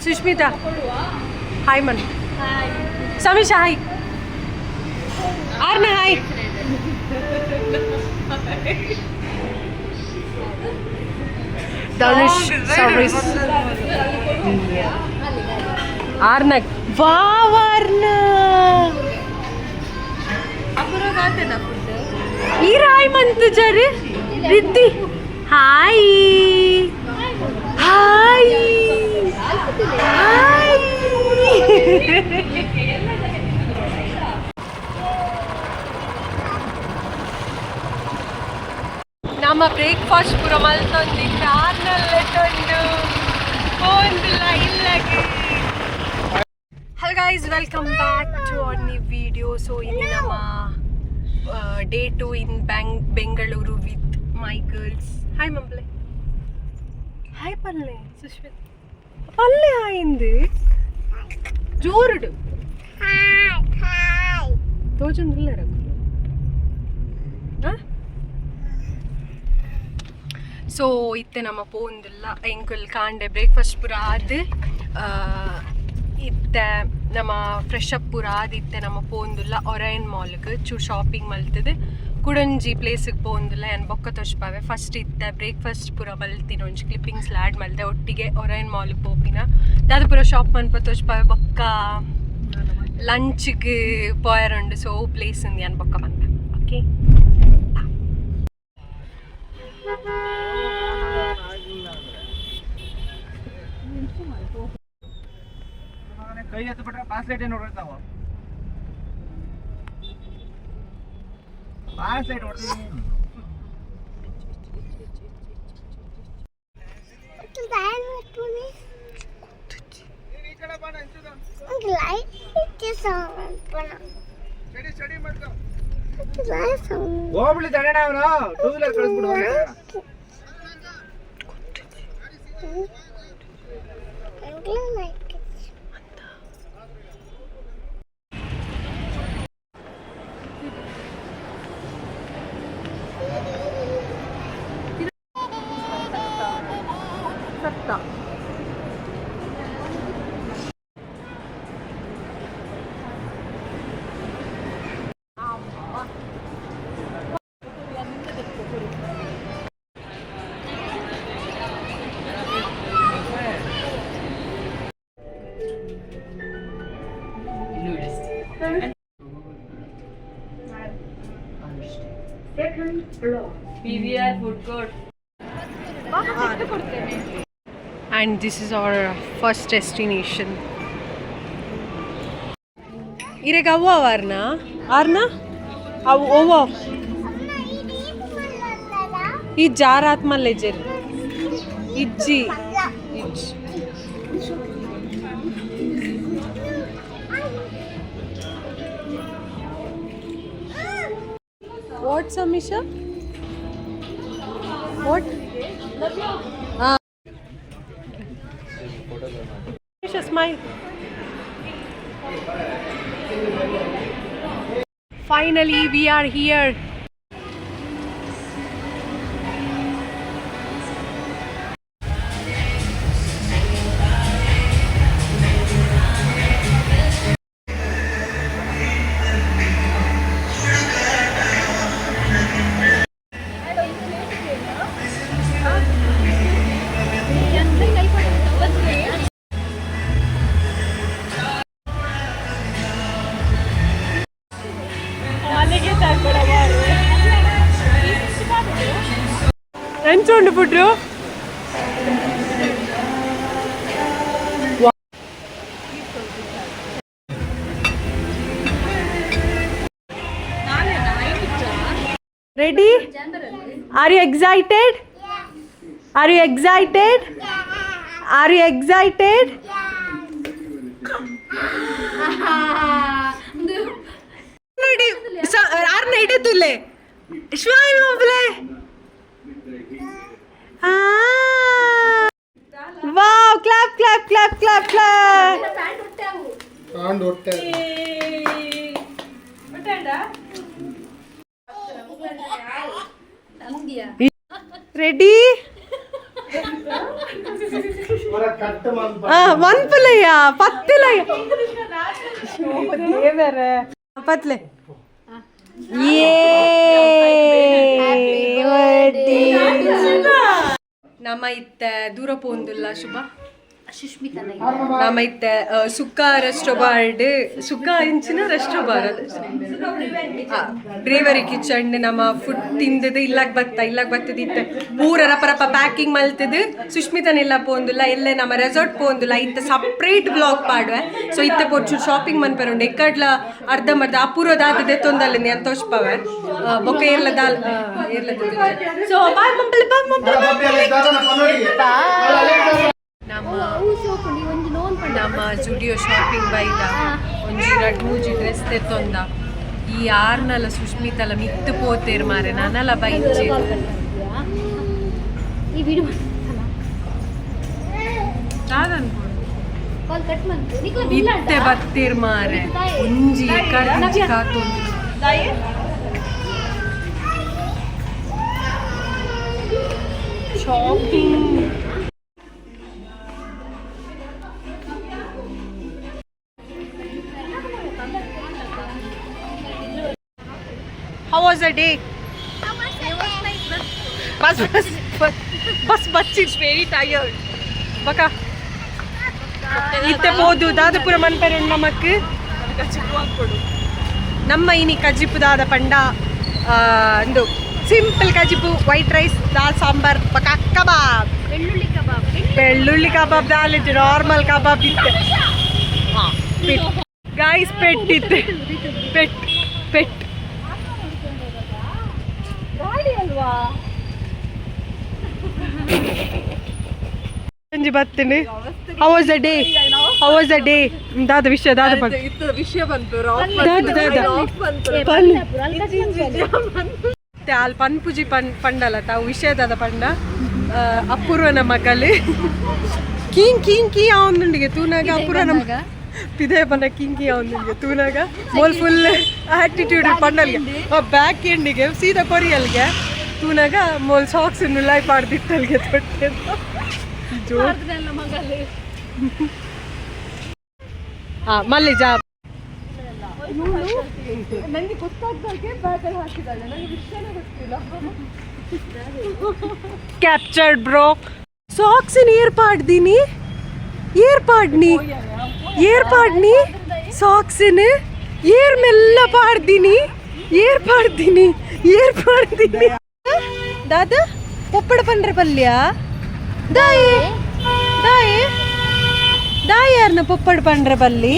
Sushmita hi ಮನ್. Sameesha hi. Arna hi. Dhanush service. ಆರ್ನಕ್ ವಾರ್ನ ಈ ರಾಯ್ ಮಂತು ಜರಿ ರಿದ್ದಿ ಹಾಯ್ ಹಾಯ್ ಹಾಯ್. ನಮ್ಮ ಬ್ರೇಕ್ಫಾಸ್ಟ್ ಪೂರ ಮಲ್ತೊಂದು ಕಾರ್ನಲ್ಲೇ ತೊಂದು ಹೋಂದಿಲ್ಲ ಇಲ್ಲಗೆ. Hello guys, welcome back to our new video. So ಇಲ್ಲಿ ನಮ್ಮ day 2 in Bengaluru with my girls. Hi ಮಂಬ್ಲೆ. ಹಾಯ್ ಪಲ್ಲೆ. ಸುಶ್ಮಿತ್ ಪಲ್ಲೆ ಹಾಯಿಂದು ಜೋರುಡು ತೋಜೊಂದಿಲ್ಲ ರಘು. ಸೊ ಇತ್ತೆ ನಮ್ಮ ಪೋಂದಿಲ್ಲ ಎಂಕುಲ್ ಕಾಂಡೆ ಬ್ರೇಕ್ಫಾಸ್ಟ್ ಪೂರ ಆದ್ ಇತ್ತೆ ನಮ್ಮ ಫ್ರೆಶ್ ಅಪ್ ಪೂರ ಆದ್ ಇತ್ತೆ ನಮ್ಮ ಪೋಂದಿಲ್ಲ ಒರೈನ್ ಮಾಲ್ಗೆ ಚೂರು ಶಾಪಿಂಗ್ ಮಲ್ತದೆ ಕುಡಂಜಿ ಪ್ಲೇಸಿಗೆ ಪೋಂದಿಲ್ಲ ಏನು ಬೊಕ್ಕ ತೋಚ್ಪಾವೆ. ಫಸ್ಟ್ ಇತ್ತೆ ಬ್ರೇಕ್ಫಾಸ್ಟ್ ಪೂರ ಮಲ್ತಿನ ಒಂಜಿ ಕ್ಲಿಪ್ಪಿಂಗ್ಸ್ ಲ್ಯಾಡ್ ಮಲ್ದೆ ಒಟ್ಟಿಗೆ ಒರೈನ್ ಮಾಲ್ಗೆ ಪೋಪಿನ ದಾದ ಪೂರ ಶಾಪ್ ಮನ್ಪ ತೋಚ್ಪಾವೆ ಬೊಕ್ಕ ಲಂಚ್ಗೆ ಪೋಯರುಂಡು. ಸೊ ಪ್ಲೇಸ್ ಇಂದ ಏನು ಬೊಕ್ಕ ಬಂದೆ. ಓಕೆ ಕೈ ಹತ್ತು ಬಿಟ್ರೆ ಪಾಸ್ ಲೈಟ್ ಏನು ಹೊಡ್ತಾವ. Pass light ಹೊಡ್ತೀವಿ. ಹೋಗ್ಬಿಡಿ ತಡೆಣ ಅವನು ಟೂ ವೀಲರ್ ಕಳಿಸ್ಬಿಡು. Second floor. PVR food court. And this is our first destination. ಇರೆಗ ಅವ್ವ ಆರ್ನ ಅವು ಓವ ಈ ಜಾರಾತ್ ಮಲ್ಲೆ ಜರಿ ಇಜ್ಜಿ What, Samisha? What? Samisha, smile. Finally, we are here. ಎಂಚೊಂಡು ಬಿಟ್ರು ready. Are you excited? Are you excited? Are you excited? ನೋಡಿ ಆರ್ನ ಇಡದುಲೆ ಶ್ವಾನ್ ಮೊಬಲೆ. Wow, clap clap clap clap clap. Ready. ಮನ್ಪುಲಯ್ಯ ಪತ್ತಿಲಯ್ಯ ಪತ್ಲೆ ನಮ್ಮ ಇತ್ತ ದೂರ ಪೋಂದುಲ್ಲ ಶುಭ ನಮ್ಮ ಇತ್ತ ಸುಕ್ಕ ರೆಸ್ಟೋಬಾರ್ಡ್ ಸುಕ್ಕ ಇಂಚಿನ ರೆಸ್ಟೋಬಾರ್ಡ್ ಡ್ರೈವರಿ ಕಿಚನ್ ನಮ್ಮ ಫುಡ್ ತಿಂದದು ಇಲ್ಲಾಗ ಬತ್ತದ ಇತ್ತ ಪೂರ ರಪ ಪ್ಯಾಕಿಂಗ್ ಮಲ್ತದು ಸುಷ್ಮಿತನೆಲ್ಲ ಪೋಂದುಲ್ಲ ಎಲ್ಲೇ ನಮ್ಮ ರೆಸಾರ್ಟ್ ಪೋಂದುಲ್ಲ ಇತ್ತ ಸಪ್ರೇಟ್ ಬ್ಲಾಗ್ ಪಾಡುವೆ ಸೊ ಇತ್ತ ಪೊಚ್ಚು ಶಾಪಿಂಗ್ ಮನ್ಪರುಂಡು ಎಕ್ಕಡ್ಲ ಅರ್ಧಂಬರ್ಧ ಅಪೂರ್ವ ದಾದ ತೊಂದಲ್ಲಿಂದ ಅಂತ ತೋಚ್ಪವೆ ಬೊಕ್ಕ ಏರ್ಲ ದಾಲ್ ಸೊ ಬಾಯ್ ನಮ್ಮ ಸ್ಟುಡಿಯೋ ಶಾಪಿಂಗ್ ಬೈದ ಒಂಜಿ 2-3 ಡ್ರೆಸ್ ತೆತ್ತೊಂದ ಈ ಆರ್ನಲ ಸುಷ್ಮಿತಲ ಮಿತ್ತು ಪೋತೇರ್ ಮಾರೆ ನನಲ ಬೈಚೆ ಇತ್ತೆ ಬತ್ತೇರ್ ಮಾರೆ ಒಂಜಿ ಕರ್ಜಿ ಕಾತೊಂದು shopping. How was the day? Bus is very tired. Baka. Itte podu dadapura manperu namakku kajipu ankodu. Namma ini kajipu dada panda andu simple kajipu white rice dal sambar baka kebab. Bellulli kebab dal it normal kebab itte. Pet. Guys pet itte. Pet. ಬರ್ತೇನೆ. How was the day? ದಾದ ವಿಷಯ ಪನ್ಪುಜಿ ಪಂಡಲ ತಾವು ವಿಷಯದಾದ ಪಂಡ ಅಪೂರ್ವನ ಮಗಲು ಕಿಂಕಿ ಅವನಿಗೆ ತೂನಾಗ ಅಪೂರ್ವನ ಪಿದೇ ಪನ್ನ ಕಿಂಕಿ ಅವನಿಗೆ ತೂನಾಗ mole full attitude ಪಂಡಲ್ಗೆ back ಎಂಡಿಗೆ ಸೀದಾ ಕೊರಿಯಲ್ಗೆ ತೂನಾಗ mole socks ಲೈ ಪಾಡ್ದಿಟ್ಟಲ್ಗೆ ತೊಟ್ಟೆ ಮಲ್ಲಿ ಜಾಬ್ ನನಗೆ ಗೊತ್ತಾಗ್ದಾಗೆ ಬ್ಯಾಗಲ್ಲಿ ಹಾಕಿದ್ದಾಳೆ ನನಗೆ ವಿಷಯನೇ ಗೊತ್ತಿಲ್ಲ. ಕ್ಯಾಪ್ಚರ್ಡ್ ಬ್ರೋ ಸಾಕ್ಸಿನ ಏರ್ಪಾಡ್ನಿ ಸಾಕ್ಸಿನ ಏರ್ ಮೆಲ್ಲ ಪಾಡ್ದಿನಿ ದಾದ ಪಪ್ಪಡ ಪಂಡ್ರೆ ಪಲ್ಯ ದಾಯಾರ್ನ ಪಪ್ಪಡ ಪಂಡ್ರೆ ಬಲ್ಲಿ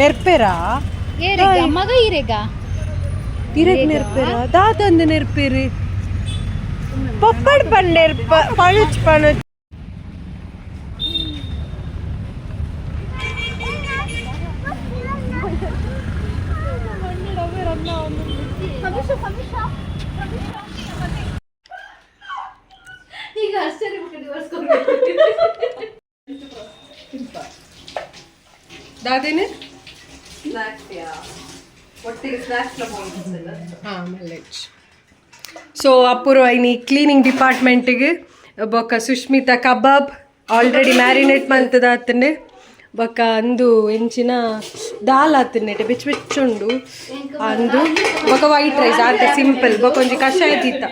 ನೆರ್ಪೆರಾ ಮಗ ಇರೆಗ ನೆರ್ಪೆರ ದಾದಂದು ನೆರ್ಪೆರು ಪಪ್ಪಡ ಪಂಡೇರ್ ಪಳುಚ್ ಈಗ ಆಶ್ಚರ್ಯ ದಾದೇನೆ ಸೊ ಅಪೂರ್ವ ಇನಿ ಕ್ಲೀನಿಂಗ್ ಡಿಪಾರ್ಟ್ಮೆಂಟಿಗೆ ಬೊಕ್ಕ ಸುಷ್ಮಿತಾ ಕಬಾಬ್ ಆಲ್ರೆಡಿ ಮ್ಯಾರಿನೇಟ್ ಮಂತದ ಆತಂಡೆ ಬೊಕ್ಕ ಅಂದು ಎಂಚಿನ ದಾಲ್ ಆತಂಡೆ ಬೆಚ್ಚುಂಡು ಅಂದು ಬೊಕ್ಕ ವೈಟ್ ರೈಸ್ ಆತ ಸಿಂಪಲ್ ಬೊಕ್ಕ ಒಂಜಿ ಕಷಾಯ ತೀತ.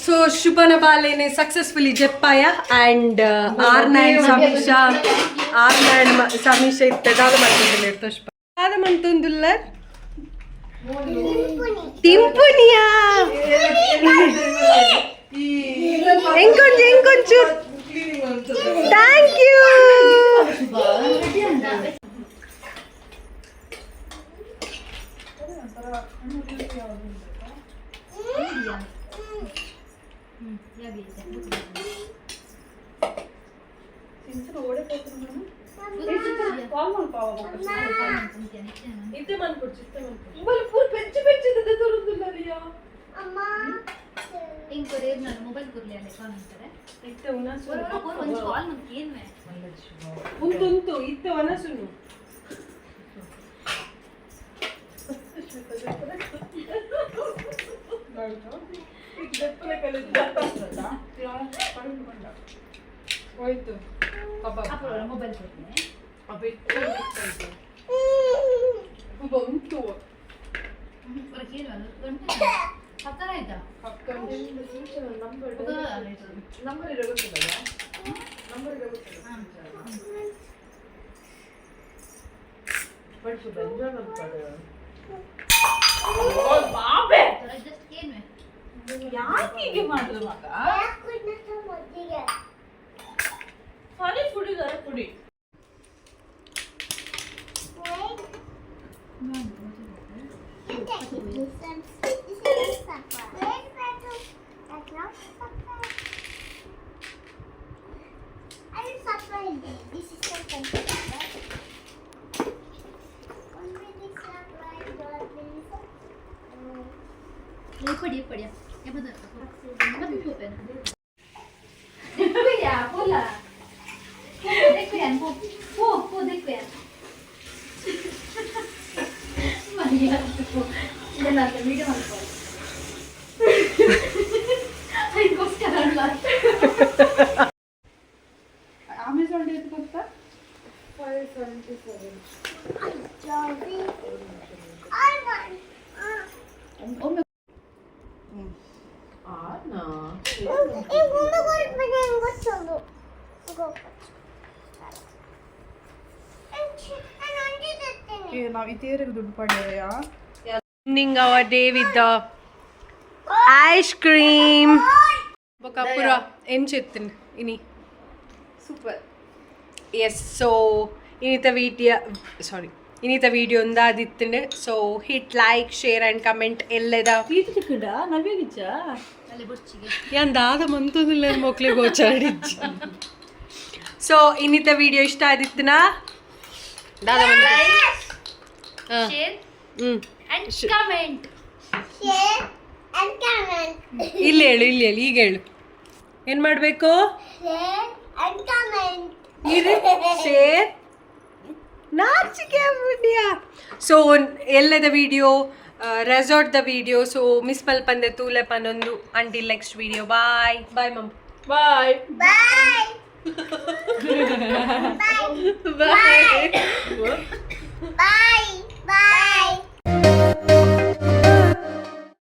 ಸೊ ಶುಭನ ಬಾಲೇನೆ ಸಕ್ಸಸ್ಫುಲಿ ಜೆಪ್ಪಾಯ ಆ್ಯಂಡ್ ಆರ್ನಾಂಡ್ ಸಮೀಶ ಇತ್ತೆ ದಾದ ಮಾಡ್ತಿದ್ದೆ ತೋಷ್ಪ ದಾದ ಮಂತೊಂದುಲ್ಲ ತಿಂಪುನಿಯಾ ಎಂಕೊಂಚು ಥ್ಯಾಂಕ್ ಯು. ಹೋಯ್ತು ಕಬಾಬ್ ಮೊಬೈಲ್ ಕೊಡ್ತೀನಿ ಬಂತು ಪಕ್ಕನ ಆಯ್ತಾ ನಂಬರ್ ಇರೋ ಗೊತ್ತಿಲ್ಲ ನಂಬರ್ ಇರೋ ಗೊತ್ತಿಲ್ಲ ಪಡಿಸು ಬೆಂಜಾನ್ ಅಂತಾರೆ ಬಾಬೆ ಜಸ್ಟ್ ಏನು ಯಾಕೆ ಹೀಗೆ ಮಾಡಿದ್ರು ಮಗ ಸರಿ ಕುಡಿದಾರೆ ಕುಡಿ पड़ी ये बता मत क्यों पे देख पे या बोला देख पे वो देख पे मरिया ये ना तो वीडियो मत कर आई बस कर ला ಅಮೆಜಾನ್ ಡೇಟ್ ಗೊತ್ತಾ 577 ಒಮ್ಮೆ ನಾವು ಇದೇರಿಗೆ ದುಡ್ಡು ಪಡೆಯಾ ending our day with the ice cream boka pura em cheptini ini super yes so inita video undadittunde so hit like share and comment elleda ತೀರ್ಥ ಚಿಕ್ಕಡ ನವ್ಯಾಗಿಚ್ಚ ಅಲ್ಲಿ ಬುರ್ಚಿಗೆ yan dada mantudilla mokle gochadijja so inita video ishta adittuna dada share and comment ಇಲ್ಲಿ ಹೇಳು ಈಗ ಹೇಳು ಏನು ಮಾಡಬೇಕು share ನಾಚಿಕೆ ಆಗ್ಬಿಟ್ಟಿಯಾ so ಎಲ್ಲದ video ರೆಸಾರ್ಟ್ದ video so miss ಮಲ್ಪಂದೆ ತೂಲೆ ಪನ್ನೊಂದು ಅಂಟಿಲ್ ನೆಕ್ಸ್ಟ್ ವಿಡಿಯೋ ಬಾಯ್ ಬಾಯ್ ಮಮ್ ಬಾಯ್ ಬಾಯ್ Bye.